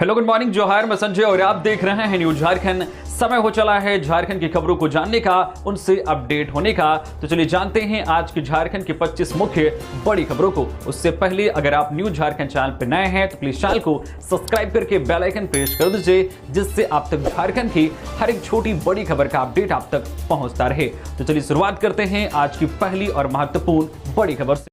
Hello good morning जोहार, मैं संजय और आप देख रहे हैं न्यूज झारखंड। समय हो चला है झारखंड की खबरों को जानने का, उनसे अपडेट होने का। तो चलिए जानते हैं आज की झारखंड की 25 मुख्य बड़ी खबरों को। उससे पहले अगर आप न्यूज झारखंड चैनल पर नए हैं तो प्लीज चैनल को सब्सक्राइब करके बेल आइकन प्रेस कर दीजिए, जिससे आप तक झारखंड की हर एक छोटी बड़ी खबर का अपडेट आप तक पहुंचता रहे। तो चलिए शुरुआत करते हैं आज की पहली और महत्वपूर्ण बड़ी खबर से।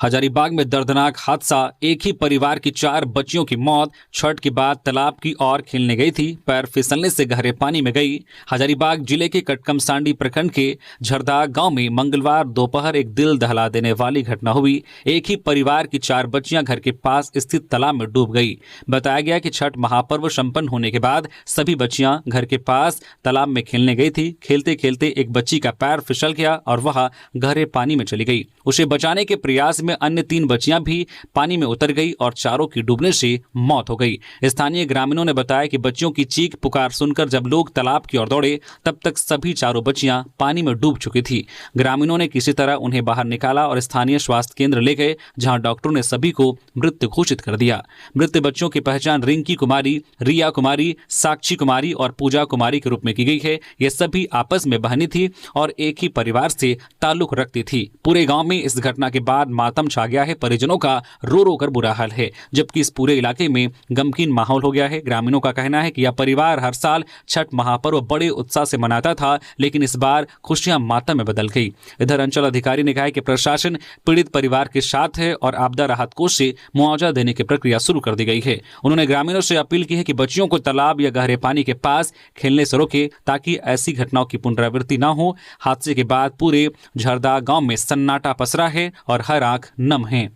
हजारीबाग में दर्दनाक हादसा, एक ही परिवार की 4 बच्चियों की मौत। छठ के बाद तालाब की ओर खेलने गई थी, पैर फिसलने से गहरे पानी में गई। हजारीबाग जिले के कटकमसांडी प्रखंड के झरदा गांव में मंगलवार दोपहर एक दिल दहला देने वाली घटना हुई। एक ही परिवार की 4 बच्चियां घर के पास स्थित तालाब में डूब गई। बताया गया कि छठ महापर्व संपन्न होने के बाद सभी बच्चियां घर के पास तालाब में खेलने गई थी। खेलते खेलते एक बच्ची का पैर फिसल गया और वह गहरे पानी में चली गई। उसे बचाने के प्रयास में अन्य 3 बच्चियां भी पानी में उतर गई और चारों की डूबने से मौत हो गई। स्थानीय ग्रामीणों ने बताया कि बच्चियों की चीख पुकार सुनकर जब लोग तालाब की ओर दौड़े तब तक सभी चारों बच्चियां पानी में डूब चुकी थी। ग्रामीणों ने किसी तरह उन्हें बाहर निकाला और स्थानीय स्वास्थ्य केंद्र ले गए, जहां डॉक्टरों ने सभी को मृत घोषित कर दिया। मृत बच्चों की पहचान रिंकी कुमारी, रिया कुमारी, साक्षी कुमारी और पूजा कुमारी के रूप में की गई है। ये सभी आपस में बहनी थी और एक ही परिवार से ताल्लुक रखती थी। पूरे गांव में इस घटना के बाद मातम छा गया है। परिजनों का रो रो कर बुरा हाल है, जबकि इस पूरे इलाके में गमगीन माहौल हो गया है। ग्रामीणों का कहना है कि यह परिवार हर साल छठ महापर्व बड़े उत्साह से मनाता था, लेकिन इस बार खुशियां मातम में बदल गई। इधर अंचल अधिकारी ने कहा है कि प्रशासन पीड़ित परिवार के साथ है और आपदा राहत कोष से मुआवजा देने की प्रक्रिया शुरू कर दी गई है। उन्होंने ग्रामीणों से अपील की है कि बच्चियों को तालाब या गहरे पानी के पास खेलने से रोके, ताकि ऐसी घटनाओं की पुनरावृत्ति न हो। हादसे के बाद पूरे झरदा गांव में सन्नाटा पसरा है और हर आंख नम है।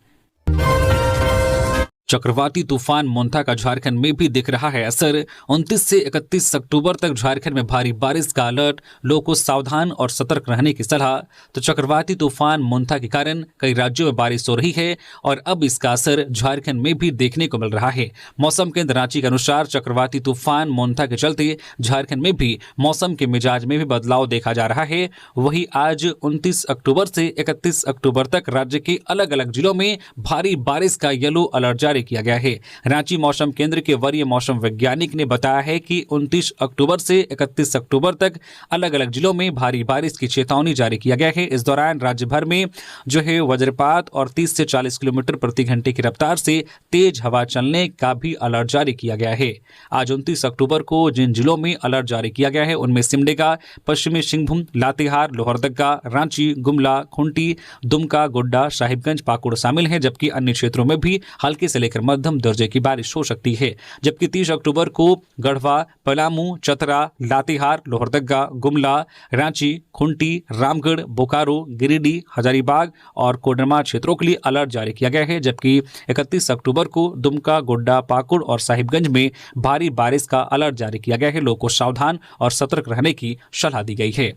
चक्रवाती तूफान मोंथा का झारखंड में भी दिख रहा है असर। 29 से 31 अक्टूबर तक झारखंड में भारी बारिश का अलर्ट, लोगों को सावधान और सतर्क रहने की सलाह। तो चक्रवाती तूफान मोंथा के कारण कई राज्यों में बारिश हो रही है और अब इसका असर झारखंड में भी देखने को मिल रहा है। मौसम केंद्र रांची के अनुसार चक्रवाती तूफान मोंथा के चलते झारखंड में भी मौसम के मिजाज में भी बदलाव देखा जा रहा है। वही आज 29 अक्टूबर से 31 अक्टूबर तक राज्य के अलग अलग जिलों में भारी बारिश का येलो अलर्ट जारी किया गया है। रांची मौसम केंद्र के वरीय मौसम वैज्ञानिक ने बताया है कि 29 अक्टूबर से 31 अक्टूबर तक अलग अलग जिलों में भारी बारिश की चेतावनी जारी किया गया है। इस दौरान राज्य भर में जो है वज्रपात और 30 से 40 किलोमीटर प्रति घंटे की रफ्तार से तेज हवा चलने का भी अलर्ट जारी किया गया है। आज 29 अक्टूबर को जिन जिलों में अलर्ट जारी किया गया है उनमें सिमडेगा, पश्चिमी सिंहभूम, लातेहार, लोहरदगा, रांची, गुमला, खुंटी, दुमका, गोड्डा, साहिबगंज, पाकुड़ शामिल हैं, जबकि अन्य क्षेत्रों में भी हल्के से लेकर मध्यम दर्जे की बारिश हो सकती है। जबकि 30 अक्टूबर को गढ़वा, पलामू, चतरा, लातेहार, लोहरदगा, गुमला, रांची, खुंटी, रामगढ़, बोकारो, गिरिडीह, हजारीबाग और कोडरमा क्षेत्रों के लिए अलर्ट जारी किया गया है। जबकि 31 अक्टूबर को दुमका, गोड्डा, पाकुड़ और साहिबगंज में भारी बारिश का अलर्ट जारी किया गया है। लोगों को सावधान और सतर्क रहने की सलाह दी गई है।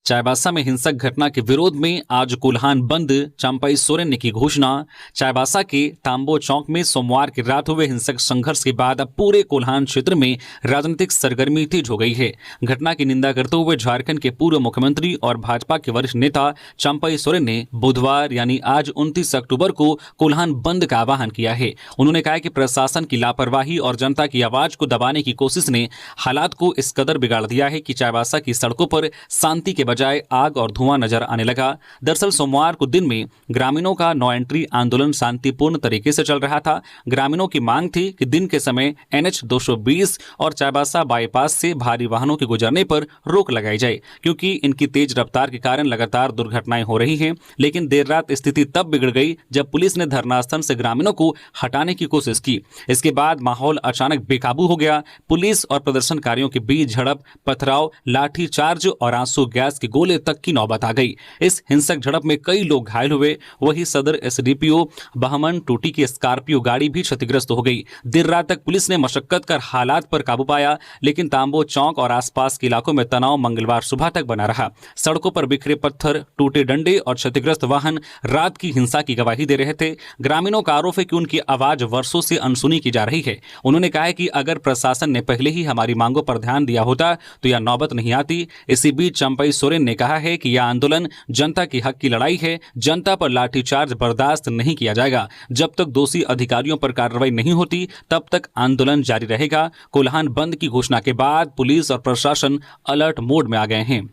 चाईबासा में हिंसक घटना के विरोध में आज कोल्हान बंद, चंपाई सोरेन ने की घोषणा। चाईबासा के तांबो चौक में सोमवार की रात हुए हिंसक संघर्ष के बाद अब पूरे कोल्हान क्षेत्र में राजनीतिक सरगर्मी तेज हो गई है। घटना की निंदा करते हुए झारखंड के पूर्व मुख्यमंत्री और भाजपा के वरिष्ठ नेता चंपाई सोरेन ने बुधवार यानी आज 29 अक्टूबर को कोल्हान बंद का आह्वान किया है। उन्होंने कहा कि प्रशासन की लापरवाही और जनता की आवाज को दबाने की कोशिश ने हालात को इस कदर बिगाड़ दिया है कि चाईबासा की सड़कों पर शांति के बजाय आग और धुआं नजर आने लगा। दरअसल सोमवार को दिन में ग्रामीणों का नो एंट्री आंदोलन शांतिपूर्ण तरीके से चल रहा था। ग्रामीणों की मांग थी कि दिन के समय NH 220 और चाईबासा बाईपास से भारी वाहनों के गुजरने पर रोक लगाई जाए, क्योंकि इनकी तेज रफ्तार के कारण लगातार दुर्घटनाएं हो रही हैं। लेकिन देर रात स्थिति तब बिगड़ गई जब पुलिस ने धरनास्थल से ग्रामीणों को हटाने की कोशिश की। इसके बाद माहौल अचानक बेकाबू हो गया। पुलिस और प्रदर्शनकारियों के बीच झड़प, पथराव, लाठीचार्ज और आंसू गैस के गोले तक की नौबत आ गई। इस हिंसक झड़प में कई लोग घायल हुए। वही सदर SDPO बहमन टूटी की स्कॉर्पियो गाड़ी भी क्षतिग्रस्त हो गई। देर रात तक पुलिस ने मशक्कत कर हालात पर काबू पाया, लेकिन तांबो चौक और आसपास के इलाकों में तनाव मंगलवार सुबह तक बना रहा। सड़कों पर बिखरे पत्थर, टूटे डंडे और क्षतिग्रस्त वाहन रात की हिंसा की गवाही दे रहे थे। ग्रामीणों का आरोप है कि उनकी आवाज वर्षों से अनसुनी की जा रही है। उन्होंने कहा है कि अगर प्रशासन ने पहले ही हमारी मांगों पर ध्यान दिया होता तो यह नौबत नहीं आती। इसी बीच चंपाई सोरेन सोरेन ने कहा है कि यह आंदोलन जनता के हक की लड़ाई है। जनता पर लाठीचार्ज बर्दाश्त नहीं किया जाएगा। जब तक दोषी अधिकारियों पर कार्रवाई नहीं होती तब तक आंदोलन जारी रहेगा। कोल्हान बंद की घोषणा के बाद पुलिस और प्रशासन अलर्ट मोड में आ गए हैं।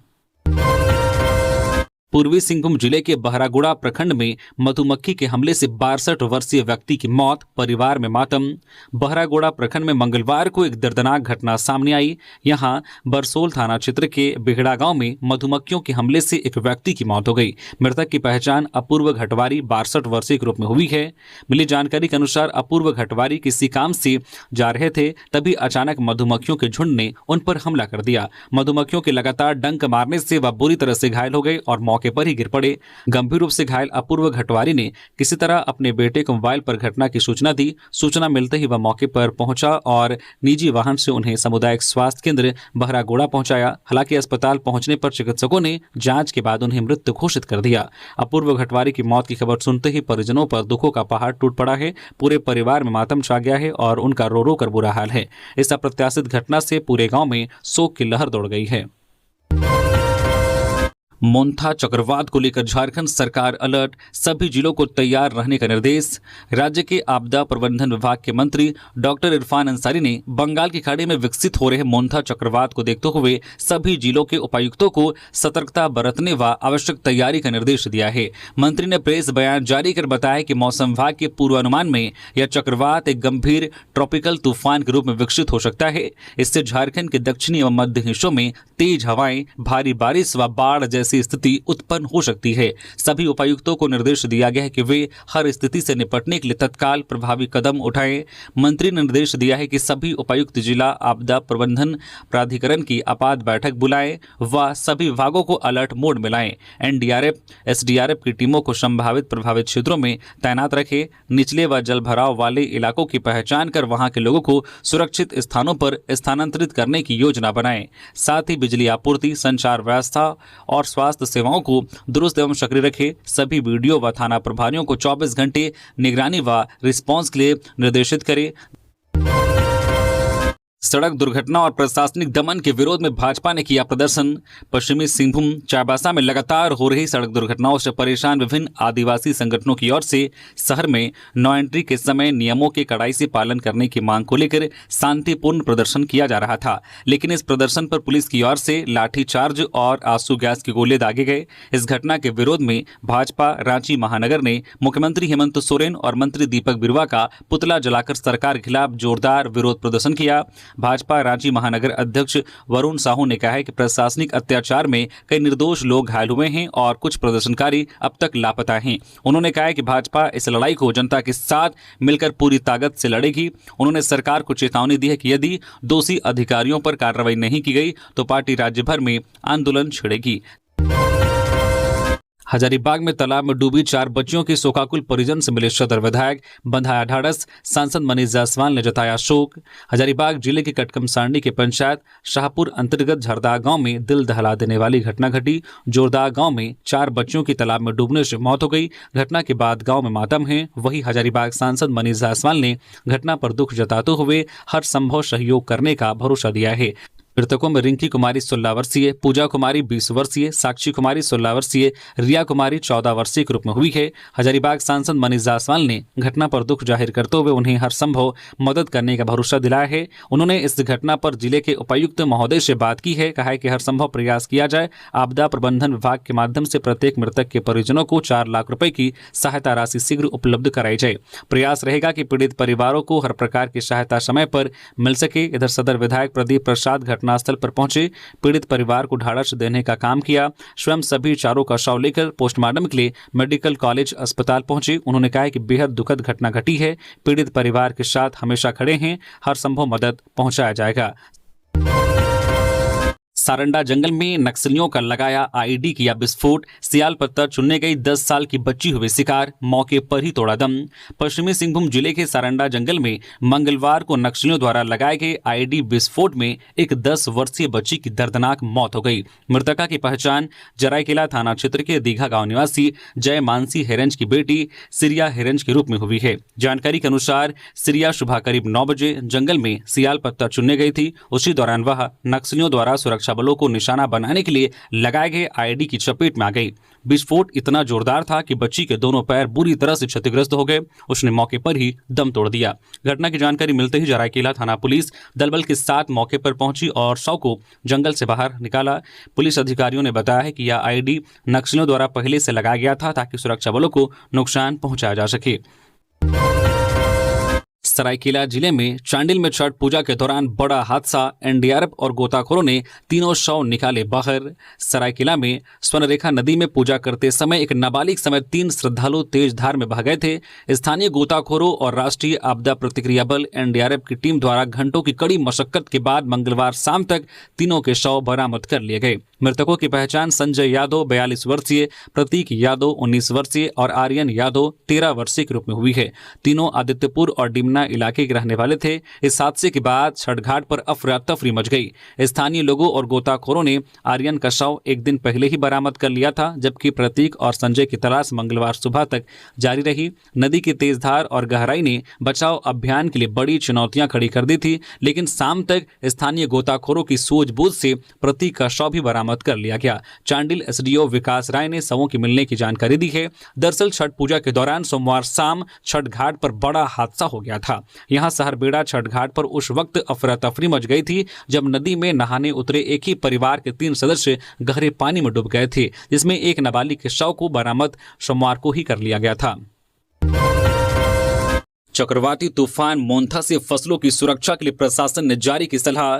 पूर्वी सिंहभूम जिले के बहरागोड़ा प्रखंड में मधुमक्खी के हमले से 62 वर्षीय व्यक्ति की मौत, परिवार में मातम। बहरागोड़ा प्रखंड में मंगलवार को एक दर्दनाक घटना सामने आई। यहां बरसोल थाना क्षेत्र के बिगड़ा गांव में मधुमक्खियों के हमले से एक व्यक्ति की मौत हो गई। मृतक की पहचान अपूर्व घटवारी 62 वर्षीय के रूप में हुई है। मिली जानकारी के अनुसार अपूर्व घटवारी किसी काम से जा रहे थे, तभी अचानक मधुमक्खियों के झुंड ने उन पर हमला कर दिया। मधुमक्खियों के लगातार डंक मारने से वह बुरी तरह से घायल हो गए और मौके पर ही गिर पड़े। गंभीर रूप से घायल अपूर्व घटवारी ने किसी तरह अपने बेटे को मोबाइल पर घटना की सूचना दी। सूचना मिलते ही वह मौके पर पहुंचा और निजी वाहन से उन्हें सामुदायिक स्वास्थ्य केंद्र बहरागोड़ा पहुंचाया। हालांकि अस्पताल पहुंचने पर चिकित्सकों ने जांच के बाद उन्हें मृत घोषित कर दिया। अपूर्व घटवारी की मौत की खबर सुनते ही परिजनों पर दुखों का पहाड़ टूट पड़ा है। पूरे परिवार में मातम छा गया है और उनका रो रो कर बुरा हाल है। इस अप्रत्याशित घटना से पूरे गांव में शोक की लहर दौड़ गई है। मोन्था चक्रवात को लेकर झारखंड सरकार अलर्ट, सभी जिलों को तैयार रहने का निर्देश। राज्य के आपदा प्रबंधन विभाग के मंत्री डॉक्टर इरफान अंसारी ने बंगाल की खाड़ी में विकसित हो रहे मोन्था चक्रवात को देखते हुए सभी जिलों के उपायुक्तों को सतर्कता बरतने व आवश्यक तैयारी का निर्देश दिया है। मंत्री ने प्रेस बयान जारी कर बताया कि मौसम विभाग के पूर्वानुमान में यह चक्रवात एक गंभीर ट्रॉपिकल तूफान के रूप में विकसित हो सकता है। इससे झारखंड के दक्षिणी एवं मध्य हिस्सों में तेज हवाएं, भारी बारिश व बाढ़ जैसी स्थिति उत्पन्न हो सकती है। सभी उपायुक्तों को निर्देश दिया गया है कि वे हर स्थिति से निपटने के लिए तत्काल प्रभावी कदम उठाएं। मंत्री ने निर्देश दिया है कि सभी उपायुक्त जिला आपदा प्रबंधन प्राधिकरण की आपात बैठक बुलाएं व सभी विभागों को अलर्ट मोड में लाएं। एनडीआरएफ, एसडीआरएफ की टीमों को संभावित प्रभावित क्षेत्रों में तैनात रखें। निचले व जलभराव वाले इलाकों की पहचान कर वहां के लोगों को सुरक्षित स्थानों पर स्थानांतरित करने की योजना बनाएं। साथ ही बिजली आपूर्ति, संचार व्यवस्था और स्वास्थ्य सेवाओं को दुरुस्त एवं सक्रिय रखें। सभी वीडियो व थाना प्रभारियों को 24 घंटे निगरानी व रिस्पांस के लिए निर्देशित करें। सड़क दुर्घटना और प्रशासनिक दमन के विरोध में भाजपा ने किया प्रदर्शन। पश्चिमी सिंहभूम चाईबासा में लगातार हो रही सड़क दुर्घटनाओं से परेशान विभिन्न आदिवासी संगठनों की ओर से शहर में नो एंट्री के समय नियमों के कड़ाई से पालन करने की मांग को लेकर शांतिपूर्ण प्रदर्शन किया जा रहा था, लेकिन इस प्रदर्शन पर पुलिस की ओर से लाठीचार्ज और आंसू गैस के गोले दागे गए। इस घटना के विरोध में भाजपा रांची महानगर ने मुख्यमंत्री हेमंत सोरेन और मंत्री दीपक बिरुवा का पुतला जलाकर सरकार के खिलाफ जोरदार विरोध प्रदर्शन किया। भाजपा रांची महानगर अध्यक्ष वरुण साहू ने कहा है कि प्रशासनिक अत्याचार में कई निर्दोष लोग घायल हुए हैं और कुछ प्रदर्शनकारी अब तक लापता हैं। उन्होंने कहा है कि भाजपा इस लड़ाई को जनता के साथ मिलकर पूरी ताकत से लड़ेगी। उन्होंने सरकार को चेतावनी दी है कि यदि दोषी अधिकारियों पर कार्रवाई नहीं की गई तो पार्टी राज्य भर में आंदोलन छेड़ेगी। हजारीबाग में तालाब में डूबी 4 बच्चियों की शोकाकुल परिजन से मिले सदर विधायक, बंधाया ढाढ़स। सांसद मनीष जायसवाल ने जताया शोक। हजारीबाग जिले के कटकमसांडी के पंचायत शाहपुर अंतर्गत झरदा गांव में दिल दहला देने वाली घटना घटी। जोरदा गांव में 4 बच्चियों की तालाब में डूबने से मौत हो गई। घटना के बाद गांव में मातम है। वहीं हजारीबाग सांसद मनीष जायसवाल ने घटना पर दुख जताते हुए हर संभव सहयोग करने का भरोसा दिया है। मृतकों में रिंकी कुमारी 16 वर्षीय, पूजा कुमारी 20 वर्षीय, साक्षी कुमारी 16 वर्षीय, रिया कुमारी 14 वर्षीय के रूप में हुई है। हजारीबाग सांसद मनीष जायसवाल ने घटना पर दुख जाहिर करते हुए उन्हें हर संभव मदद करने का भरोसा दिलाया है। उन्होंने इस घटना पर जिले के उपायुक्त महोदय से बात की है। कहा है कि हर संभव प्रयास किया जाए। आपदा प्रबंधन विभाग के माध्यम से प्रत्येक मृतक के परिजनों को 4 लाख रुपए की सहायता राशि शीघ्र उपलब्ध कराई जाए। प्रयास रहेगा कि पीड़ित परिवारों को हर प्रकार की सहायता समय पर मिल सके। इधर सदर विधायक प्रदीप प्रसाद घटनास्थल पर पहुंचे, पीड़ित परिवार को ढाढ़स देने का काम किया। स्वयं सभी चारों का शव लेकर पोस्टमार्टम के लिए मेडिकल कॉलेज अस्पताल पहुंचे। उन्होंने कहा कि बेहद दुखद घटना घटी है। पीड़ित परिवार के साथ हमेशा खड़े हैं। हर संभव मदद पहुंचाया जाएगा। सारंडा जंगल में नक्सलियों का लगाया आईडी किया विस्फोट। सियाल पत्थर चुनने गई 10 साल की बच्ची हुई शिकार, मौके पर ही तोड़ा दम। पश्चिमी सिंहभूम जिले के सारंडा जंगल में मंगलवार को नक्सलियों द्वारा लगाए गए आईडी विस्फोट में एक 10 वर्षीय बच्ची की दर्दनाक मौत हो गई। मृतका की पहचान जरायकेला थाना क्षेत्र के दीघा गांव निवासी जय मानसी हेरेंज की बेटी सिरिया हेरेंज के रूप में हुई है। जानकारी के अनुसार सिरिया सुबह करीब 9 बजे जंगल में सियाल पत्थर चुनने गई थी। उसी दौरान वह नक्सलियों द्वारा सुरक्षा बलों को निशाना बनाने के लिए लगाए गए आईडी की चपेट में आ गई। विस्फोट इतना जोरदार था कि बच्ची के दोनों पैर बुरी तरह से क्षतिग्रस्त हो गए। उसने मौके पर ही दम तोड़ दिया। घटना की जानकारी मिलते ही जरायकेला थाना पुलिस दलबल के साथ मौके पर पहुंची और शव को जंगल से बाहर निकाला। पुलिस अधिकारियों ने बताया है कि यह आईडी नक्सलियों द्वारा पहले से लगाया गया था ताकि सुरक्षा बलों को नुकसान पहुंचाया जा सके। सरायकेला जिले में चांडिल में छठ पूजा के दौरान बड़ा हादसा। एनडीआरएफ और गोताखोरों ने तीनों शव निकाले बाहर। सरायकेला में स्वर्णरेखा नदी में पूजा करते समय एक नाबालिग समेत 3 श्रद्धालु तेज धार में बह गए थे। स्थानीय गोताखोरों और राष्ट्रीय आपदा प्रतिक्रिया बल एनडीआरएफ की टीम द्वारा घंटों की कड़ी मशक्कत के बाद मंगलवार शाम तक तीनों के शव बरामद कर लिए गए। मृतकों की पहचान संजय यादव 42 वर्षीय, प्रतीक यादव 19 वर्षीय और आर्यन यादव 13 वर्षीय के रूप में हुई है। तीनों आदित्यपुर और डिमना इलाके के रहने वाले थे। इस हादसे के बाद छठ घाट पर अफरा तफरी मच गई। स्थानीय लोगों और गोताखोरों ने आर्यन का शव एक दिन पहले ही बरामद कर लिया था, जबकि प्रतीक और संजय की तलाश मंगलवार सुबह तक जारी रही। नदी की तेज धार और गहराई ने बचाव अभियान के लिए बड़ी चुनौतियां खड़ी कर दी थी, लेकिन शाम तक स्थानीय गोताखोरों की सूझबूझ से प्रतीक का शव भी बरामद कर लिया गया। चांडिल एसडीओ विकास राय ने शवों की मिलने की जानकारी दी है। दरअसल छठ पूजा के दौरान सोमवार शाम छठ घाट पर बड़ा हादसा हो गया था। यहां सहरबेड़ा छठ घाट पर उस वक्त अफरा तफरी मच गई थी जब नदी में नहाने उतरे एक ही परिवार के 3 सदस्य गहरे पानी में डूब गए थे, जिसमें एक नाबालिग के शव को बरामद सोमवार को ही कर लिया गया था। चक्रवाती तूफान मोंथा से फसलों की सुरक्षा के लिए प्रशासन ने जारी की सलाह।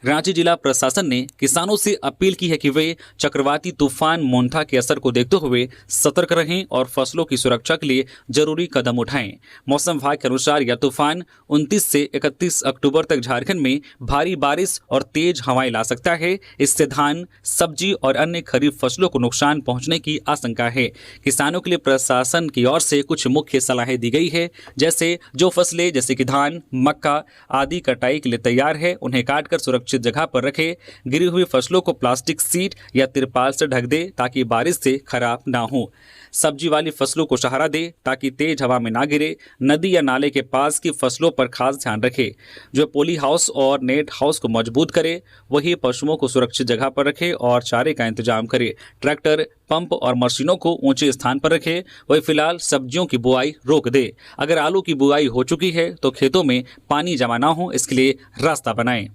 रांची जिला प्रशासन ने किसानों से अपील की है कि वे चक्रवाती तूफान मोंथा के असर को देखते हुए सतर्क रहें और फसलों की सुरक्षा के लिए जरूरी कदम उठाएं। मौसम विभाग के अनुसार यह तूफान 29 से 31 अक्टूबर तक झारखंड में भारी बारिश और तेज हवाएं ला सकता है। इससे धान, सब्जी और अन्य खरीफ फसलों को नुकसान पहुंचने की आशंका है। किसानों के लिए प्रशासन की ओर से कुछ मुख्य सलाहें दी गई है, जैसे जो फसलें जैसे कि धान, मक्का आदि कटाई के लिए तैयार है उन्हें काटकर सुरक्षित जगह पर रखें। गिरी हुई फसलों को प्लास्टिक सीट या तिरपाल से ढक दे ताकि बारिश से खराब ना हो। सब्जी वाली फसलों को सहारा दे ताकि तेज हवा में ना गिरे। नदी या नाले के पास की फसलों पर खास ध्यान रखे। जो पॉली हाउस और नेट हाउस को मजबूत करे वही पशुओं को सुरक्षित जगह पर रखे और चारे का इंतजाम करे। ट्रैक्टर, पंप और मशीनों को ऊंचे स्थान पर रखे। वही फिलहाल सब्जियों की बुआई रोक दे। अगर आलू की बुआई हो चुकी है तो खेतों में पानी जमा ना हो इसके लिए रास्ता बनाएं।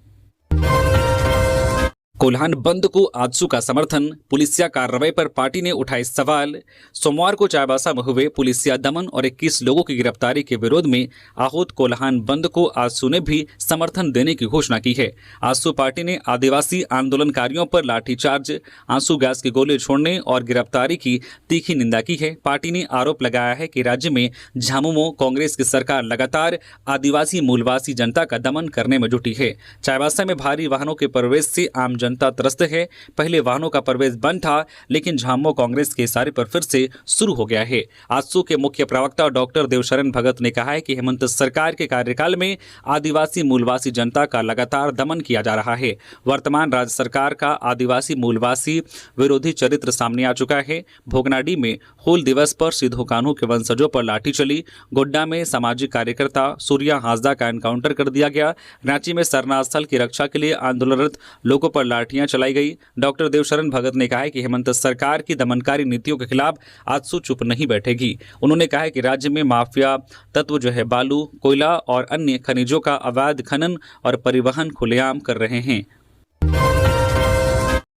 कोल्हान बंद को आजसू का समर्थन, पुलिसिया कार्रवाई पर पार्टी ने उठाए सवाल। सोमवार को चाईबासा में हुए पुलिसिया दमन और 21 लोगों की गिरफ्तारी के विरोध में आहूत कोल्हान बंद को आजसू ने भी समर्थन देने की घोषणा की है। आजसू पार्टी ने आदिवासी आंदोलनकारियों पर लाठीचार्ज, आंसू गैस के गोले छोड़ने और गिरफ्तारी की तीखी निंदा की है। पार्टी ने आरोप लगाया है कि राज्य में झामुमो कांग्रेस की सरकार लगातार आदिवासी मूलवासी जनता का दमन करने में जुटी है। चाईबासा में भारी वाहनों के प्रवेश से आम जनता त्रस्त है। पहले वाहनों का प्रवेश बंद था, लेकिन झामुमो कांग्रेस के इशारे पर फिर से शुरू हो गया है। आजसू के मुख्य प्रवक्ता डॉक्टर देवशरण भगत ने कहा है कि हेमंत सरकार के कार्यकाल में आदिवासी मूलवासी जनता का लगातार दमन किया जा रहा है। वर्तमान राज्य सरकार का आदिवासी मूलवासी विरोधी चरित्र सामने आ चुका है। भोगनाडीह में हूल दिवस पर सिद्धू कान्हू के वंशजों पर लाठी चली। गोड्डा में सामाजिक कार्यकर्ता सूर्या हांसदा का एनकाउंटर कर दिया गया। रांची में सरना स्थल की रक्षा के लिए आंदोलनरत लोगों पर लाठियां चलाई गई। डॉक्टर देवशरण भगत ने कहा है कि हेमंत सरकार की दमनकारी नीतियों के खिलाफ आजसू चुप नहीं बैठेगी। उन्होंने कहा है कि राज्य में माफिया तत्व जो है बालू, कोयला और अन्य खनिजों का अवैध खनन और परिवहन खुलेआम कर रहे हैं।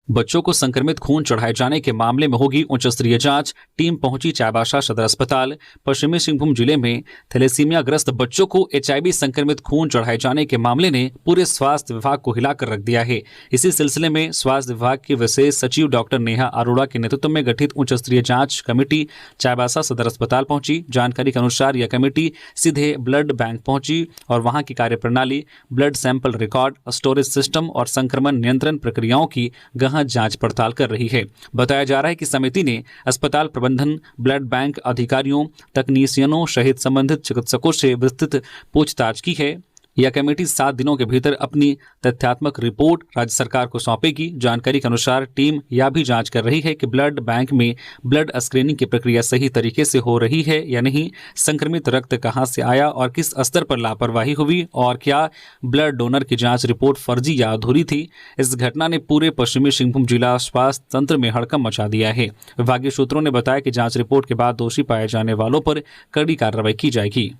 बच्चों को संक्रमित खून चढ़ाए जाने के मामले में होगी उच्च स्तरीय जांच। टीम पहुंची चाईबासा सदर अस्पताल। पश्चिमी सिंहभूम जिले में थैलेसीमिया ग्रस्त बच्चों को एचआईवी संक्रमित खून चढ़ाए जाने के मामले ने पूरे स्वास्थ्य विभाग को हिलाकर रख दिया है। इसी सिलसिले में स्वास्थ्य विभाग की विशेष सचिव डॉक्टर नेहा अरोड़ा के नेतृत्व में गठित उच्च स्तरीय जांच कमेटी चाईबासा सदर अस्पताल पहुंची। जानकारी के अनुसार यह कमेटी सीधे ब्लड बैंक पहुंची और वहां की कार्यप्रणाली, blood sample record, storage system और संक्रमण नियंत्रण प्रक्रियाओं की गहन जांच पड़ताल कर रही है। बताया जा रहा है कि समिति ने अस्पताल प्रबंधन, ब्लड बैंक अधिकारियों, तकनीशियनों सहित संबंधित चिकित्सकों से विस्तृत पूछताछ की है। यह कमेटी 7 दिनों के भीतर अपनी तथ्यात्मक रिपोर्ट राज्य सरकार को सौंपेगी। जानकारी के अनुसार टीम यह भी जांच कर रही है कि ब्लड बैंक में ब्लड स्क्रीनिंग की प्रक्रिया सही तरीके से हो रही है या नहीं, संक्रमित रक्त कहां से आया और किस स्तर पर लापरवाही हुई, और क्या ब्लड डोनर की जांच रिपोर्ट फर्जी या अधूरी थी। इस घटना ने पूरे पश्चिमी सिंहभूम जिला स्वास्थ्य तंत्र में हड़कंप मचा दिया है। विभागीय सूत्रों ने बताया कि जांच रिपोर्ट के बाद दोषी पाए जाने वालों पर कड़ी कार्रवाई की जाएगी।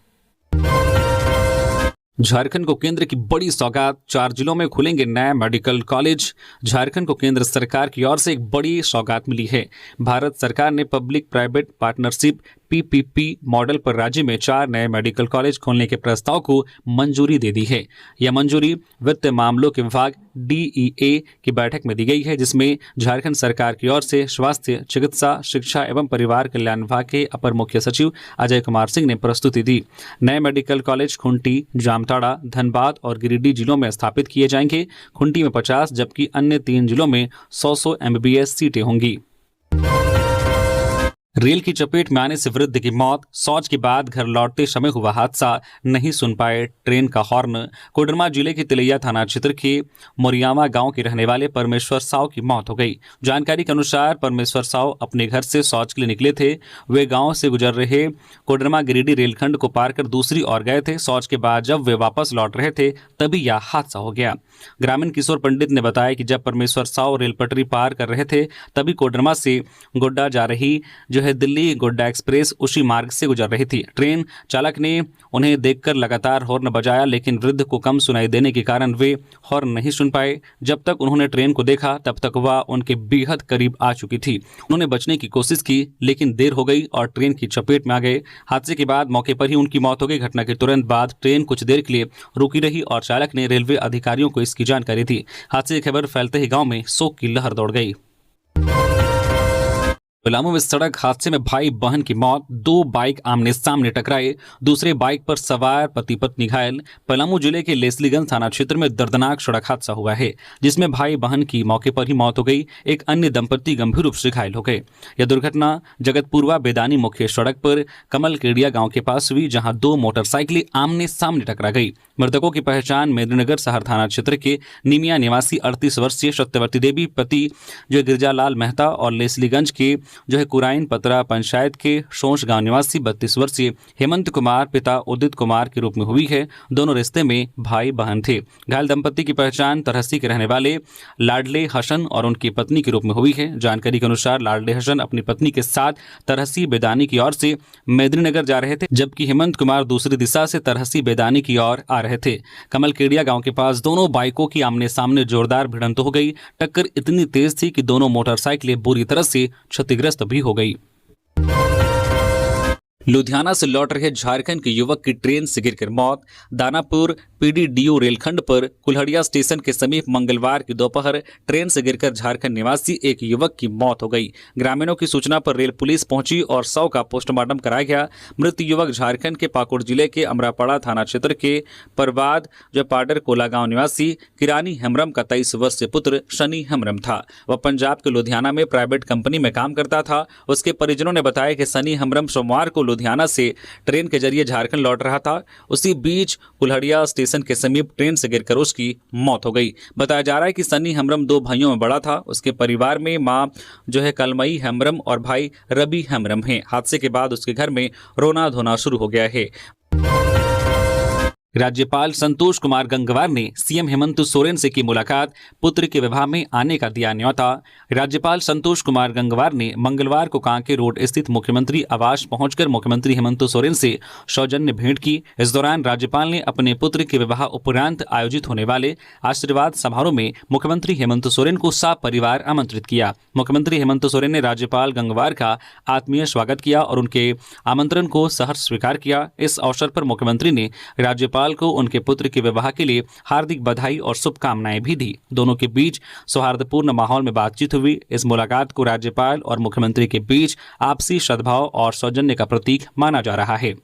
झारखंड को केंद्र की बड़ी सौगात, 4 जिलों में खुलेंगे नए मेडिकल कॉलेज। झारखंड को केंद्र सरकार की ओर से एक बड़ी सौगात मिली है। भारत सरकार ने public private partnership PPP model पर राज्य में 4 नए मेडिकल कॉलेज खोलने के प्रस्ताव को मंजूरी दे दी है। यह मंजूरी वित्त मामलों के विभाग DEA की बैठक में दी गई है, जिसमें झारखंड सरकार की ओर से स्वास्थ्य, चिकित्सा, शिक्षा एवं परिवार कल्याण विभाग के अपर मुख्य सचिव अजय कुमार सिंह ने प्रस्तुति दी। नए मेडिकल कॉलेज खुंटी, जामताड़ा, धनबाद और गिरिडीह जिलों में स्थापित किए जाएंगे। खुंटी में 50 जबकि अन्य 3 जिलों में 100 MBBS सीटें होंगी। रेल की चपेट में आने से वृद्ध की मौत, शौच के बाद घर लौटते समय हुआ हादसा, नहीं सुन पाए ट्रेन का हॉर्न। कोडरमा जिले के तिलैया थाना क्षेत्र के मोरियावा गांव के रहने वाले परमेश्वर साव की मौत हो गई। जानकारी के अनुसार परमेश्वर साव अपने घर से शौच के लिए निकले थे। वे गांव से गुजर रहे कोडरमा गिरिडीह रेलखंड को पार कर दूसरी ओर गए थे। शौच के बाद जब वे वापस लौट रहे थे तभी यह हादसा हो गया। ग्रामीण किशोर पंडित ने बताया कि जब परमेश्वर साव रेल पटरी पार कर रहे थे तभी कोडरमा से गोड्डा जा रही दिल्ली गोड्डा एक्सप्रेस उसी मार्ग से गुजर रही थी। ट्रेन चालक ने उन्हें देखकर लगातार हॉर्न बजाया, लेकिन वृद्ध को कम सुनाई देने के कारण वे हॉर्न नहीं सुन पाए। जब तक उन्होंने ट्रेन को देखा तब तक वह उनके बेहद करीब आ चुकी थी। उन्होंने बचने की कोशिश की लेकिन देर हो गई और ट्रेन की चपेट में आ गए। हादसे के बाद मौके पर ही उनकी मौत हो गई। घटना के तुरंत बाद ट्रेन कुछ देर के लिए रुकी रही और चालक ने रेलवे अधिकारियों को इसकी जानकारी दी। हादसे की खबर फैलते ही गाँव में शोक की लहर दौड़ गई। पलामू में सड़क हादसे में भाई बहन की मौत, 2 बाइक आमने सामने टकराए, दूसरे बाइक पर सवार पति पत्नी घायल। पलामू जिले के लेस्लीगंज थाना क्षेत्र में दर्दनाक सड़क हादसा हुआ है, जिसमें भाई बहन की मौके पर ही मौत हो गई। एक अन्य दंपति गंभीर रूप से घायल हो गए। यह दुर्घटना जगतपुरवा बेदानी मुख्य सड़क पर कमलकेड़िया गांव के पास हुई, जहां 2 मोटरसाइकिलें आमने सामने टकरा गई। मृतकों की पहचान मेदिनीनगर शहर थाना क्षेत्र के निमिया निवासी 38 वर्षीय सत्यवती देवी पति गिरजालाल मेहता और लेस्लीगंज के कुराइन पतरा पंचायत के सोंस गांव निवासी 32 वर्षीय हेमंत कुमार पिता उदित कुमार के रूप में हुई है। दोनों रिश्ते में भाई बहन थे। घायल दंपति की पहचान तरहसी के रहने वाले लाडले हसन और उनकी पत्नी के रूप में हुई है। जानकारी के अनुसार लाडले हसन अपनी पत्नी के साथ तरहसी बेदानी की ओर से मेदिनीनगर जा रहे थे, जबकि हेमंत कुमार दूसरी दिशा से तरहसी बेदानी की ओर आ रहे थे। कमलकेड़िया गांव के पास दोनों बाइकों की आमने सामने जोरदार भिड़ंत हो गई। टक्कर इतनी तेज थी कि दोनों मोटरसाइकिलें बुरी तरह से क्षतिग्रस्त भी हो गई। लुधियाना से लौट रहे झारखंड के युवक की ट्रेन से गिरकर मौत। दानापुर PDDO रेलखंड पर कुल्हड़िया स्टेशन के समीप मंगलवार की दोपहर ट्रेन से गिरकर झारखंड निवासी एक युवक की मौत हो गई। ग्रामीणों की सूचना पर रेल पुलिस पहुंची और शव का पोस्टमार्टम कराया गया। मृत युवक झारखंड के पाकुड़ जिले के अमरापाड़ा थाना क्षेत्र के परवाद पाडर कोला गांव निवासी किरानी हेम्ब्रम का 23 वर्षीय पुत्र शनि हेम्ब्रम था। वह पंजाब के लुधियाना में प्राइवेट कंपनी में काम करता था। उसके परिजनों ने बताया कि शनि हेम्ब्रम सोमवार को लुधियाना से ट्रेन के जरिए झारखंड लौट रहा था। उसी बीच कुल्हड़िया स्टेशन के समीप ट्रेन से गिरकर उसकी मौत हो गई। बताया जा रहा है कि सनी हेम्ब्रम 2 भाइयों में बड़ा था। उसके परिवार में मां कलमई हेम्ब्रम और भाई रवि हेम्ब्रम हैं। हादसे के बाद उसके घर में रोना धोना शुरू हो गया है। राज्यपाल संतोष कुमार गंगवार ने सीएम हेमंत सोरेन से की मुलाकात, पुत्र के विवाह में आने का दिया न्योता। राज्यपाल संतोष कुमार गंगवार ने मंगलवार को कांके रोड स्थित मुख्यमंत्री आवास पहुंचकर मुख्यमंत्री हेमंत सोरेन से सौजन्य भेंट की। इस दौरान राज्यपाल ने अपने पुत्र के विवाह उपरांत आयोजित होने वाले आशीर्वाद समारोह में मुख्यमंत्री हेमंत सोरेन को सपरिवार आमंत्रित किया। मुख्यमंत्री हेमंत सोरेन ने राज्यपाल गंगवार का आत्मीय स्वागत किया और उनके आमंत्रण को सहर्ष स्वीकार किया। इस अवसर पर मुख्यमंत्री ने राज्यपाल को उनके पुत्र के विवाह के लिए हार्दिक बधाई और शुभकामनाएं भी दी। दोनों के बीच सौहार्दपूर्ण माहौल में बातचीत हुई। इस मुलाकात को राज्यपाल और मुख्यमंत्री के बीच आपसी सद्भाव और सौजन्य का प्रतीक माना जा रहा है।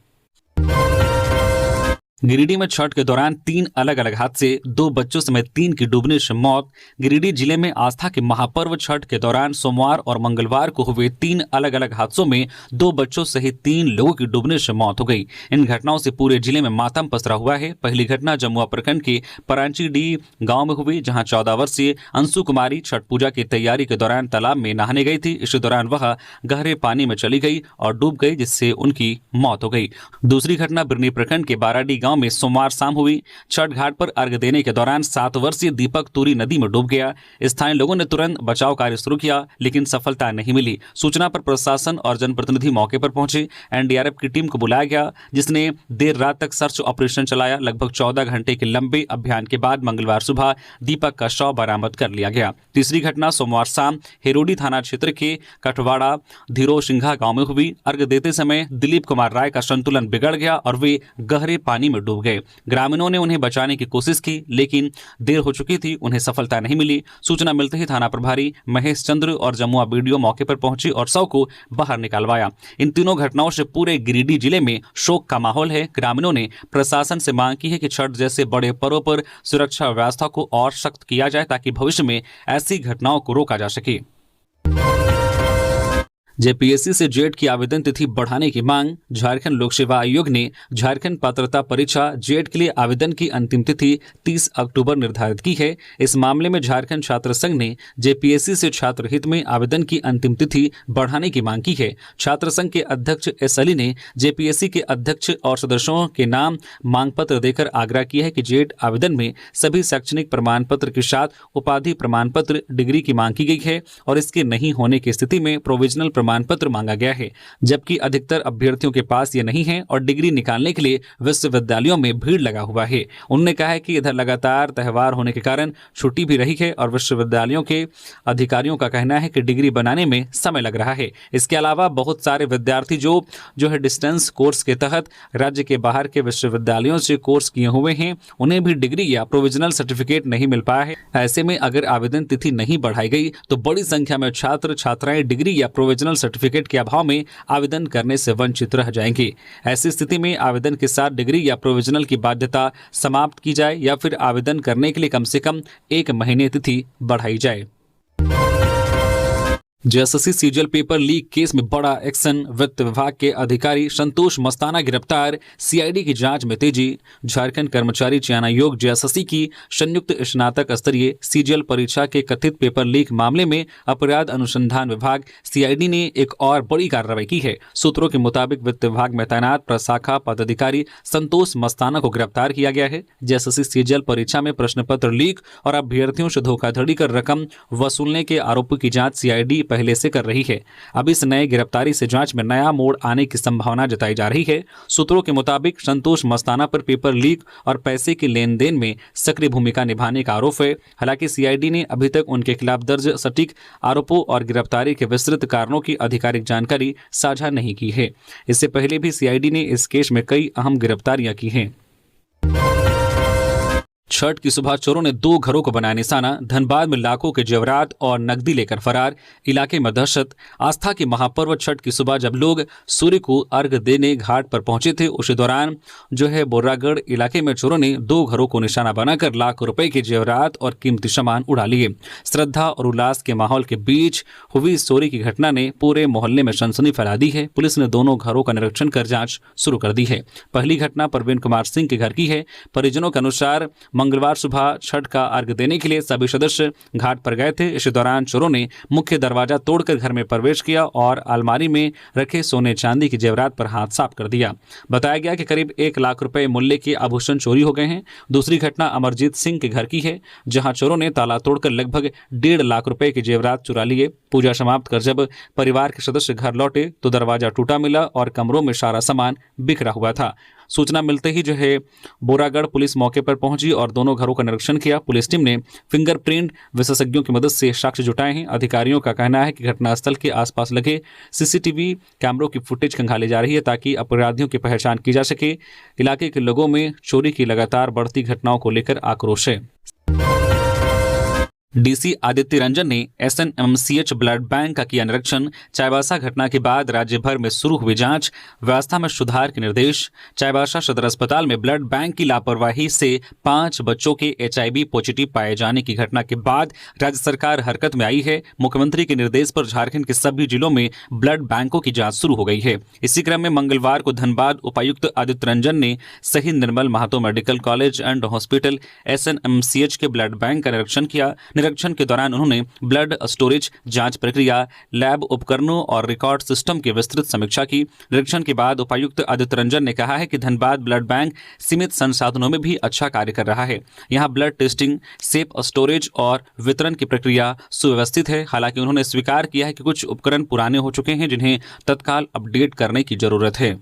गिरिडीह में छठ के दौरान 3 अलग अलग हादसे, 2 बच्चों समेत 3 की डूबने से मौत। गिरिडीह जिले में आस्था के महापर्व छठ के दौरान सोमवार और मंगलवार को हुए 3 अलग अलग हादसों में 2 बच्चों सहित 3 लोगों की डूबने से मौत हो गई। इन घटनाओं से पूरे जिले में मातम पसरा हुआ है। पहली घटना जमुआ प्रखंड के परांचीडीह गांव में हुई, जहां 14 वर्षीय अंशु कुमारी छठ पूजा की तैयारी के दौरान तालाब में नहाने गई थी। इसी दौरान वह गहरे पानी में चली गई और डूब गई, जिससे उनकी मौत हो गई। दूसरी घटना बिरनी प्रखंड के बाराडी गांव में सोमवार शाम हुई। छठ घाट पर अर्घ्य देने के दौरान 7 वर्षीय दीपक तूरी नदी में डूब गया। स्थानीय लोगों ने तुरंत बचाव कार्य शुरू किया, लेकिन सफलता नहीं मिली। सूचना पर प्रशासन और जनप्रतिनिधि मौके पर पहुंचे। एनडीआरएफ की टीम को बुलाया गया, जिसने देर रात तक सर्च ऑपरेशन चलाया। लगभग 14 घंटे के लंबे अभियान के बाद मंगलवार सुबह दीपक का शव बरामद कर लिया गया। तीसरी घटना सोमवार शाम हेरोडी थाना क्षेत्र के कठवाड़ा धीरो सिंघा गांव में हुई। अर्घ्य देते समय दिलीप कुमार राय का संतुलन बिगड़ गया और वे गहरे पानी में डूब गए। ग्रामीणों ने उन्हें बचाने की कोशिश की, लेकिन देर हो चुकी थी, उन्हें सफलता नहीं मिली। सूचना मिलते ही थाना प्रभारी महेश चंद्र और जमुआ बीडीओ मौके पर पहुंचे और शव को बाहर निकालवाया। इन तीनों घटनाओं से पूरे गिरिडीह जिले में शोक का माहौल है। ग्रामीणों ने प्रशासन से मांग की है कि छठ जैसे बड़े पर्व पर सुरक्षा व्यवस्था को और सख्त किया जाए, ताकि भविष्य में ऐसी घटनाओं को रोका जा सके। जेपीएससी से जेट की आवेदन तिथि बढ़ाने की मांग। झारखंड लोक सेवा आयोग ने झारखंड पात्रता परीक्षा जेट के लिए आवेदन की अंतिम तिथि 30 अक्टूबर निर्धारित की है। इस मामले में झारखंड छात्र संघ ने जेपीएससी से छात्र हित में आवेदन की अंतिम तिथि बढ़ाने की मांग की है। छात्र संघ के अध्यक्ष एस अली ने जेपीएससी के अध्यक्ष और सदस्यों के नाम मांग पत्र देकर आग्रह किया है कि जेट आवेदन में सभी शैक्षणिक प्रमाण पत्र के साथ उपाधि प्रमाण पत्र, डिग्री की मांग की गई है और इसके नहीं होने की स्थिति में प्रोविजनल प्रमाण पत्र मांगा गया है, जबकि अधिकतर अभ्यर्थियों के पास ये नहीं है और डिग्री निकालने के लिए विश्वविद्यालयों में भीड़ लगा हुआ है। उन्होंने कहा है कि इधर लगातार त्योहार होने के कारण छुट्टी भी रही है और विश्वविद्यालयों के अधिकारियों का कहना है कि डिग्री बनाने में समय लग रहा है। इसके अलावा बहुत सारे विद्यार्थी जो है डिस्टेंस कोर्स के तहत राज्य के बाहर के विश्वविद्यालयों से कोर्स किए हुए हैं, उन्हें भी डिग्री या प्रोविजनल सर्टिफिकेट नहीं मिल पाया है। ऐसे में अगर आवेदन तिथि नहीं बढ़ाई गई तो बड़ी संख्या में छात्र छात्राएं डिग्री या प्रोविजनल सर्टिफिकेट के अभाव में आवेदन करने से वंचित रह जाएंगे। ऐसी स्थिति में आवेदन के साथ डिग्री या प्रोविजनल की बाध्यता समाप्त की जाए या फिर आवेदन करने के लिए कम से कम 1 महीने तिथि बढ़ाई जाए। JSSC CGL paper leak case में बड़ा एक्शन। वित्त विभाग के अधिकारी संतोष मस्ताना गिरफ्तार। सीआईडी की जांच में तेजी। झारखंड कर्मचारी चयन आयोग जेएसएससी की संयुक्त स्नातक स्तरीय सीजीएल परीक्षा के कथित पेपर लीक मामले में अपराध अनुसंधान विभाग सीआईडी ने एक और बड़ी कार्रवाई की है। सूत्रों के मुताबिक वित्त विभाग में तैनात प्रशाखा पदाधिकारी संतोष मस्ताना को गिरफ्तार किया गया है। जेएसएससी सीजीएल परीक्षा में प्रश्न पत्र लीक और अभ्यर्थियों से धोखाधड़ी कर रकम वसूलने के आरोपों की जांच सीआईडी पहले से कर रही है। अब इस नए गिरफ्तारी से जांच में नया मोड़ आने की संभावना जताई जा रही है। सूत्रों के मुताबिक संतोष मस्ताना पर पेपर लीक और पैसे के लेन देन में सक्रिय भूमिका निभाने का आरोप है। हालांकि सीआईडी ने अभी तक उनके खिलाफ दर्ज सटीक आरोपों और गिरफ्तारी के विस्तृत कारणों की आधिकारिक जानकारी साझा नहीं की है। इससे पहले भी सीआईडी ने इस केस में कई अहम गिरफ्तारियां की हैं। छठ की सुबह चोरों ने 2 घरों को बनाया निशाना। धनबाद में लाखों के जेवरात और नकदी लेकर फरार। इलाके में दहशत। आस्था के महापर्व छठ की सुबह जब लोग सूर्य को अर्घ्य देने घाट पर पहुंचे थे, उसी दौरान बोर्रागढ़ इलाके में चोरों ने 2 घरों को निशाना बनाकर लाखों रुपए के जेवरात और कीमती सामान उड़ा लिए। श्रद्धा और उल्लास के माहौल के बीच हुई चोरी की घटना ने पूरे मोहल्ले में सनसनी फैला दी है। पुलिस ने दोनों घरों का निरीक्षण कर जांच शुरू कर दी है। पहली घटना प्रवीण कुमार सिंह के घर की है। परिजनों के अनुसार मंगलवार सुबह छठ का अर्घ्य देने के लिए सभी सदस्य घाट पर गए थे। इसी दौरान चोरों ने मुख्य दरवाजा तोड़कर घर में प्रवेश किया और अलमारी में रखे सोने चांदी के जेवरात पर हाथ साफ कर दिया। बताया गया कि करीब 1 लाख रुपए मूल्य के आभूषण चोरी हो गए हैं। दूसरी घटना अमरजीत सिंह के घर की है, जहां चोरों ने ताला तोड़कर लगभग 1.5 लाख रुपए के जेवरात चुरा लिए। पूजा समाप्त कर जब परिवार के सदस्य घर लौटे तो दरवाजा टूटा मिला और कमरों में सारा सामान बिखरा हुआ था। सूचना मिलते ही बोरागढ़ पुलिस मौके पर पहुंची और दोनों घरों का निरीक्षण किया। पुलिस टीम ने फिंगरप्रिंट विशेषज्ञों की मदद से साक्ष्य जुटाए हैं। अधिकारियों का कहना है कि घटनास्थल के आसपास लगे सीसीटीवी कैमरों की फुटेज खंगाली जा रही है ताकि अपराधियों की पहचान की जा सके। इलाके के लोगों में चोरी की लगातार बढ़ती घटनाओं को लेकर आक्रोश है। डीसी आदित्य रंजन ने एसएनएमसीएच ब्लड बैंक का किया निरीक्षण। चाईबासा घटना के बाद राज्य भर में शुरू हुई जांच, व्यवस्था में सुधार के निर्देश। चाईबासा सदर अस्पताल में ब्लड बैंक की लापरवाही से 5 बच्चों के एचआईवी पॉजिटिव पाए जाने की घटना के बाद राज्य सरकार हरकत में आई है। मुख्यमंत्री के निर्देश पर झारखंड के सभी जिलों में ब्लड बैंकों की जांच शुरू हो गई है। इसी क्रम में मंगलवार को धनबाद उपायुक्त आदित्य रंजन ने Shaheed Nirmal Mahato medical college and hospital SNMCH के ब्लड बैंक का निरीक्षण किया। निरीक्षण के दौरान उन्होंने ब्लड स्टोरेज, जांच प्रक्रिया, लैब उपकरणों और रिकॉर्ड सिस्टम की विस्तृत समीक्षा की। निरीक्षण के बाद उपायुक्त आदित्य रंजन ने कहा है कि धनबाद ब्लड बैंक सीमित संसाधनों में भी अच्छा कार्य कर रहा है। यहां ब्लड टेस्टिंग, सेफ स्टोरेज और वितरण की प्रक्रिया सुव्यवस्थित है। हालांकि उन्होंने स्वीकार किया है कि कुछ उपकरण पुराने हो चुके हैं जिन्हें तत्काल अपडेट करने की जरूरत है।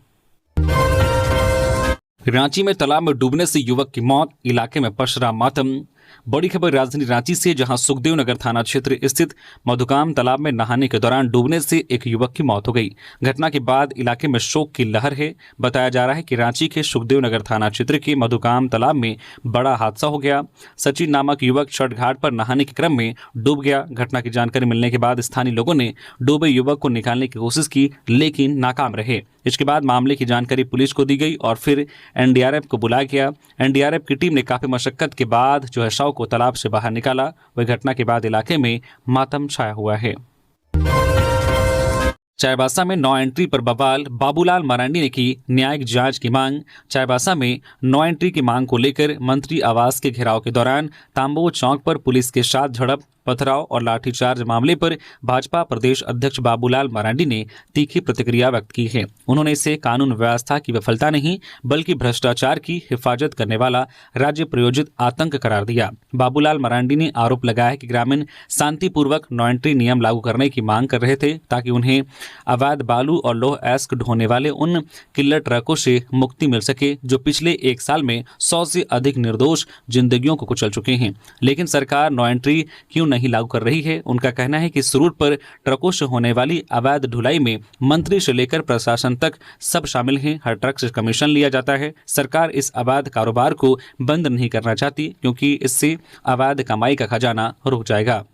रांची में तालाब में डूबने से युवक की मौत, इलाके में पसरा मातम। बड़ी खबर राजधानी रांची से, जहां सुखदेव नगर थाना क्षेत्र स्थित मधुकाम तालाब में नहाने के दौरान डूबने से एक युवक की मौत हो गई। घटना के बाद इलाके में शोक की लहर है। बताया जा रहा है कि रांची के सुखदेव नगर थाना क्षेत्र के मधुकाम तालाब में बड़ा हादसा हो गया। सचिन नामक युवक छठ घाट पर नहाने के क्रम में डूब गया। घटना की जानकारी मिलने के बाद स्थानीय लोगों ने डूबे युवक को निकालने की कोशिश की, लेकिन नाकाम रहे। इसके बाद मामले की जानकारी पुलिस को दी गई और फिर एनडीआरएफ को बुलाया गया। एनडीआरएफ की टीम ने काफी मशक्कत के बाद जो है शव को तालाब से बाहर निकाला। वह घटना के बाद इलाके में मातम छाया हुआ है। चाईबासा में 9 एंट्री पर बवाल, बाबूलाल मरांडी ने की न्यायिक जांच की मांग। चाईबासा में 9 एंट्री की मांग को लेकर मंत्री आवास के घेराव के दौरान तांबो चौक पर पुलिस के साथ झड़प, पथराव और लाठीचार्ज मामले पर भाजपा प्रदेश अध्यक्ष बाबूलाल मरांडी ने तीखी प्रतिक्रिया व्यक्त की है। उन्होंने इसे कानून व्यवस्था की विफलता नहीं बल्कि भ्रष्टाचार की हिफाजत करने वाला राज्य प्रायोजित आतंक करार दिया। बाबूलाल मरांडी ने आरोप लगाया है कि ग्रामीण शांतिपूर्वक 9 एंट्री नियम लागू करने की मांग कर रहे थे ताकि उन्हें अवैध बालू और लौह अयस्क ढोने वाले उन किल्लर ट्रकों से मुक्ति मिल सके जो पिछले 1 साल में 100 से अधिक निर्दोष जिंदगियों को कुचल चुके हैं। लेकिन सरकार 9 एंट्री क्यों नहीं लागू कर रही है? उनका कहना है कि इस रूट पर ट्रकों से होने वाली अवैध ढुलाई में मंत्री से लेकर प्रशासन तक सब शामिल हैं। हर ट्रक से कमीशन लिया जाता है। सरकार इस अवैध कारोबार को बंद नहीं करना चाहती क्योंकि इससे अवैध कमाई का खजाना रुक जाएगा।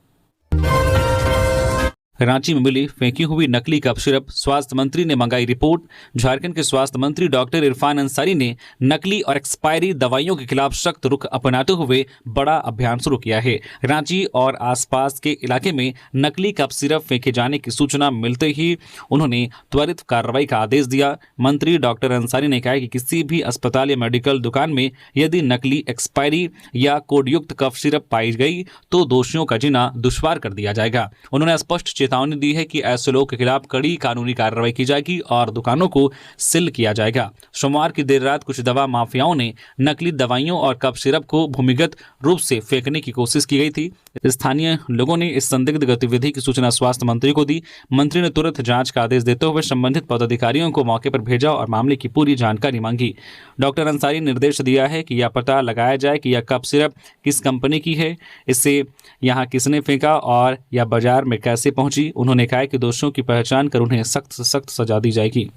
रांची में मिली फेंकी हुई नकली कफ सिरप, स्वास्थ्य मंत्री ने मंगाई रिपोर्ट। झारखंड के स्वास्थ्य मंत्री डॉक्टर इरफान अंसारी ने नकली और एक्सपायरी दवाइयों के खिलाफ सख्त रुख अपनाते हुए बड़ा अभियान शुरू किया है। रांची और आसपास के इलाके में नकली कफ सिरप फेंके जाने की सूचना मिलते ही उन्होंने त्वरित कार्रवाई का आदेश दिया। मंत्री डॉक्टर अंसारी ने कहा कि किसी भी अस्पताल या मेडिकल दुकान में यदि नकली, एक्सपायरी या कोडयुक्त कफ सिरप पाई गई तो दोषियों का जीना दुश्वार कर दिया जाएगा। उन्होंने स्पष्ट चेतावनी दी है कि ऐसे लोगों के खिलाफ कड़ी कानूनी कार्रवाई की जाएगी और दुकानों को सील किया जाएगा। सोमवार की देर रात कुछ दवा माफियाओं ने नकली दवाइयों और कफ सिरप को भूमिगत रूप से फेंकने की कोशिश की गई थी। स्थानीय लोगों ने इस संदिग्ध गतिविधि की सूचना स्वास्थ्य मंत्री को दी। मंत्री ने तुरंत जांच का आदेश देते हुए संबंधित पदाधिकारियों को मौके पर भेजा और मामले की पूरी जानकारी मांगी। डॉक्टर अंसारी ने निर्देश दिया है कि यह पता लगाया जाए कि यह कफ सिरप किस कंपनी की है, इसे यहाँ किसने फेंका और यह बाजार में कैसे पहुंची। उन्होंने कहा कि दोषियों की पहचान कर उन्हें सख्त से सख्त सजा दी जाएगी।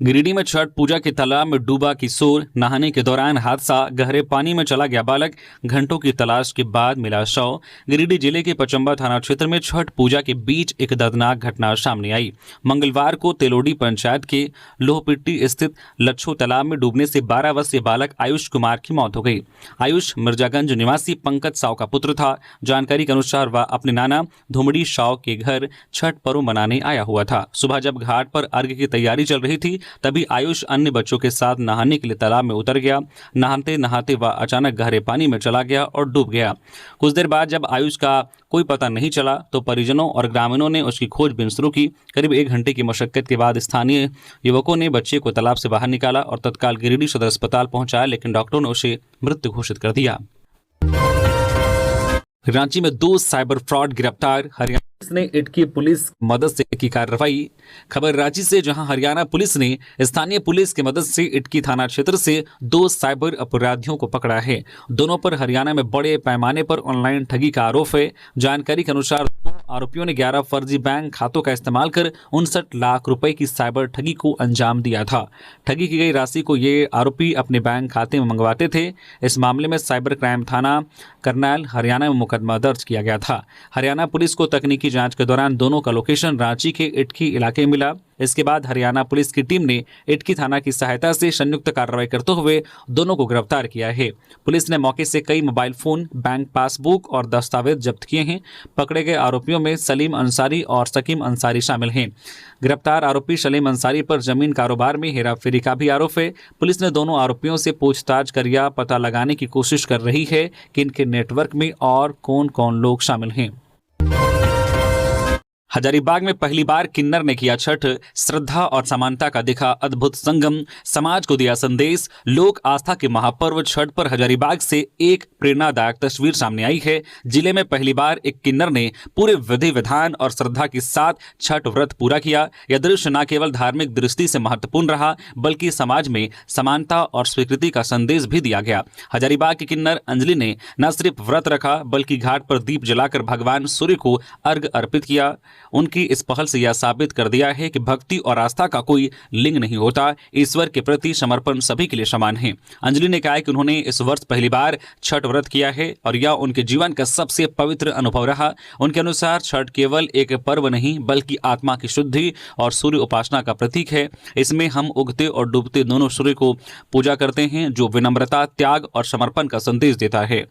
गिरिडीह में छठ पूजा के तालाब में डूबा किशोर, नहाने के दौरान हादसा, गहरे पानी में चला गया बालक, घंटों की तलाश के बाद मिला शव। गिरिडीह जिले के पचंबा थाना क्षेत्र में छठ पूजा के बीच एक दर्दनाक घटना सामने आई। मंगलवार को तेलोडी पंचायत के लोहपिट्टी स्थित लच्छो तालाब में डूबने से 12 वर्षीय बालक आयुष कुमार की मौत हो गई। आयुष मिर्जागंज निवासी पंकज साव का पुत्र था। जानकारी के अनुसार वह अपने नाना धुमड़ी साव के घर छठ पर्व मनाने आया हुआ था। सुबह जब घाट पर अर्घ्य की तैयारी चल रही थी तभी आयुष अन्य बच्चों के साथ नहाने के लिए तालाब में उतर गया। नहाते नहाते वह अचानक गहरे पानी में चला गया और डूब गया। कुछ देर बाद जब आयुष का कोई पता नहीं चला तो परिजनों और ग्रामीणों ने उसकी खोजबीन शुरू की। करीब 1 घंटे की मशक्कत के बाद स्थानीय युवकों ने बच्चे को तालाब से बाहर निकाला और तत्काल गिरिडीह सदर अस्पताल पहुंचाया, लेकिन डॉक्टरों ने उसे मृत घोषित कर दिया। रांची में 2 साइबर फ्रॉड गिरफ्तार, हरियाणा ने इटकी पुलिस की मदद से की कार्रवाई। खबर रांची से, जहां हरियाणा पुलिस ने स्थानीय पुलिस की मदद से इटकी थाना क्षेत्र से 2 साइबर अपराधियों को पकड़ा है। दोनों पर हरियाणा में बड़े पैमाने पर ऑनलाइन ठगी का आरोप है। जानकारी के अनुसार आरोपियों ने 11 फर्जी बैंक खातों का इस्तेमाल कर 59 लाख रुपए की साइबर ठगी को अंजाम दिया था। ठगी की गई राशि को ये आरोपी अपने बैंक खाते में मंगवाते थे। इस मामले में साइबर क्राइम थाना करनाल हरियाणा में मुकदमा दर्ज किया गया था। हरियाणा पुलिस को तकनीकी जांच के दौरान दोनों का लोकेशन रांची के इटकी इलाके में मिला। इसके बाद हरियाणा पुलिस की टीम ने इटकी थाना की सहायता से संयुक्त कार्रवाई करते हुए दोनों को गिरफ्तार किया है। पुलिस ने मौके से कई मोबाइल फोन, बैंक पासबुक और दस्तावेज जब्त किए हैं। पकड़े गए आरोपियों में सलीम अंसारी और सकीम अंसारी शामिल हैं। गिरफ्तार आरोपी सलीम अंसारी पर जमीन कारोबार में हेराफेरी का भी आरोप है। पुलिस ने दोनों आरोपियों से पूछताछ कर यह पता लगाने की कोशिश कर रही है कि इनके नेटवर्क में और कौन कौन लोग शामिल हैं। हजारीबाग में पहली बार किन्नर ने किया छठ। श्रद्धा और समानता का दिखा अद्भुत संगम, समाज को दिया संदेश। लोक आस्था के महापर्व छठ पर हजारीबाग से एक प्रेरणादायक तस्वीर सामने आई है। जिले में पहली बार एक किन्नर ने पूरे विधि विधान और श्रद्धा के साथ छठ व्रत पूरा किया। यह दृश्य न केवल धार्मिक दृष्टि से महत्वपूर्ण रहा, बल्कि समाज में समानता और स्वीकृति का संदेश भी दिया गया। हजारीबाग की किन्नर अंजलि ने न सिर्फ व्रत रखा, बल्कि घाट पर दीप जलाकर भगवान सूर्य को अर्घ अर्पित किया। उनकी इस पहल से यह साबित कर दिया है कि भक्ति और आस्था का कोई लिंग नहीं होता। ईश्वर के प्रति समर्पण सभी के लिए समान है। अंजलि ने कहा कि उन्होंने इस वर्ष पहली बार छठ व्रत किया है और यह उनके जीवन का सबसे पवित्र अनुभव रहा। उनके अनुसार छठ केवल एक पर्व नहीं, बल्कि आत्मा की शुद्धि और सूर्य उपासना का प्रतीक है। इसमें हम उगते और डूबते दोनों सूर्य को पूजा करते हैं, जो विनम्रता, त्याग और समर्पण का संदेश देता है।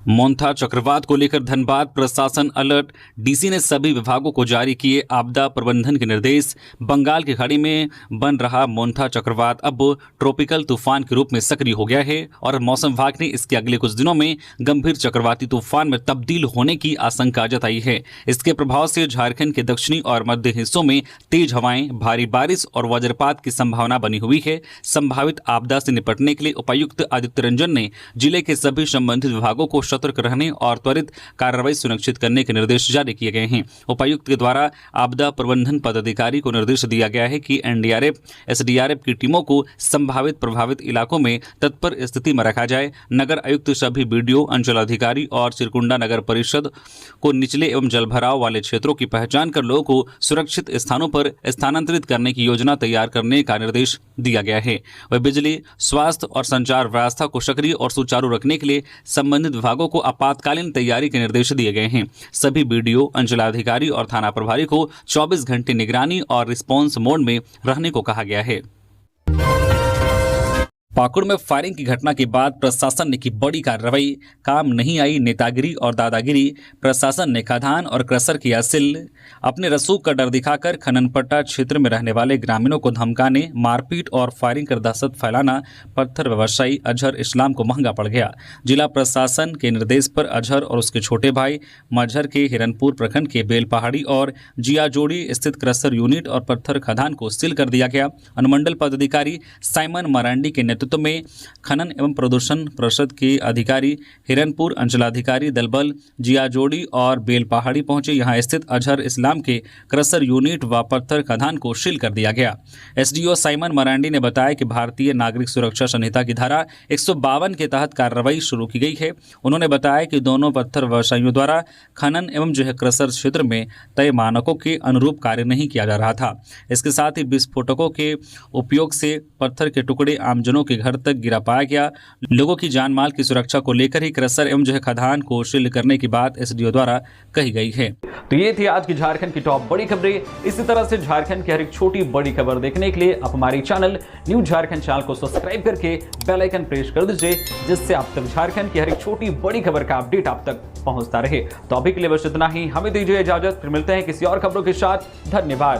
मोंथा चक्रवात को लेकर धनबाद प्रशासन अलर्ट। डीसी ने सभी विभागों को जारी किए आपदा प्रबंधन के निर्देश। बंगाल की खाड़ी में बन रहा मोंथा चक्रवात अब ट्रॉपिकल तूफान के रूप में सक्रिय हो गया है और मौसम विभाग ने इसके अगले कुछ दिनों में गंभीर चक्रवाती तूफान में तब्दील होने की आशंका जताई है। इसके प्रभाव से झारखंड के दक्षिणी और मध्य हिस्सों में तेज हवाएं, भारी बारिश और वज्रपात की संभावना बनी हुई है। संभावित आपदा से निपटने के लिए उपायुक्त आदित्य रंजन ने जिले के सभी संबंधित विभागों को सतर्क रहने और त्वरित कार्रवाई सुनिश्चित करने के निर्देश जारी किए गए हैं। उपायुक्त के द्वारा आपदा प्रबंधन पदाधिकारी को निर्देश दिया गया है कि एनडीआरएफ, एसडीआरएफ की टीमों को संभावित प्रभावित इलाकों में तत्पर स्थिति में रखा जाए। नगर आयुक्त सभी बीडीओ, अंचलाधिकारी और सिरकुंडा नगर परिषद को निचले एवं जलभराव वाले क्षेत्रों की पहचान कर लोगों को सुरक्षित स्थानों पर स्थानांतरित करने की योजना तैयार करने का निर्देश दिया गया है। वह बिजली, स्वास्थ्य और संचार व्यवस्था को सक्रिय और सुचारू रखने के लिए संबंधित विभागों को आपातकालीन तैयारी के निर्देश दिए गए हैं। सभी बीडीओ, अंचलाधिकारी और थाना प्रभारी को 24 घंटे निगरानी और रिस्पांस मोड में रहने को कहा गया है। पाकुड़ में फायरिंग की घटना के बाद प्रशासन ने की बड़ी कार्रवाई। काम नहीं आई नेतागिरी और दादागिरी। प्रशासन ने खदान और क्रशर किया सील। अपने रसूख का डर दिखाकर खननपट्टा क्षेत्र में रहने वाले ग्रामीणों को धमकाने, मारपीट और फायरिंग कर दहशत फैलाना पत्थर व्यवसायी अजहर इस्लाम को महंगा पड़ गया। जिला प्रशासन के निर्देश पर अजहर और उसके छोटे भाई मजहर के हिरनपुर प्रखंड के बेल पहाड़ी और जियाजोड़ी स्थित क्रशर यूनिट और पत्थर खदान को सील कर दिया गया। अनुमंडल पदाधिकारी साइमन मरांडी के नेतृत्व में खनन एवं प्रदूषण परिषद के अधिकारी, हिरनपुर अंचलाधिकारी दलबल, जियाजोड़ी और बेल पहाड़ी पहुंचे। यहां स्थित अजहर इस्लाम के क्रशर यूनिट व पत्थर खदान को सील कर दिया गया। एसडीओ साइमन मरांडी ने बताया कि भारतीय नागरिक सुरक्षा संहिता की धारा 152 के तहत कार्रवाई शुरू की गई है। उन्होंने बताया कि दोनों पत्थर व्यवसायियों द्वारा खनन एवं क्रशर क्षेत्र में तय मानकों के अनुरूप कार्य नहीं किया जा रहा था। इसके साथ ही विस्फोटकों के उपयोग से पत्थर के टुकड़े आमजनों के घर तक गिरा पाया गया। लोगों की जान माल की सुरक्षा को लेकर ही क्रशर एवं खदान को सील करने की बात एसडीओ द्वारा कही गई है। तो ये थी आज की झारखंड की टॉप बड़ी खबरें। इसी तरह से झारखंड की हर एक छोटी बड़ी खबर देखने के लिए आप हमारे चैनल न्यूज झारखंड चैनल को सब्सक्राइब करके बेल आइकन प्रेस कर दीजिए, जिससे आप तक झारखंड की हर एक छोटी बड़ी खबर का अपडेट आप तक पहुंचता रहे। तो अभी के लिए बस इतना ही। हमें दीजिए इजाजत, फिर मिलते हैं किसी और खबरों के साथ। धन्यवाद।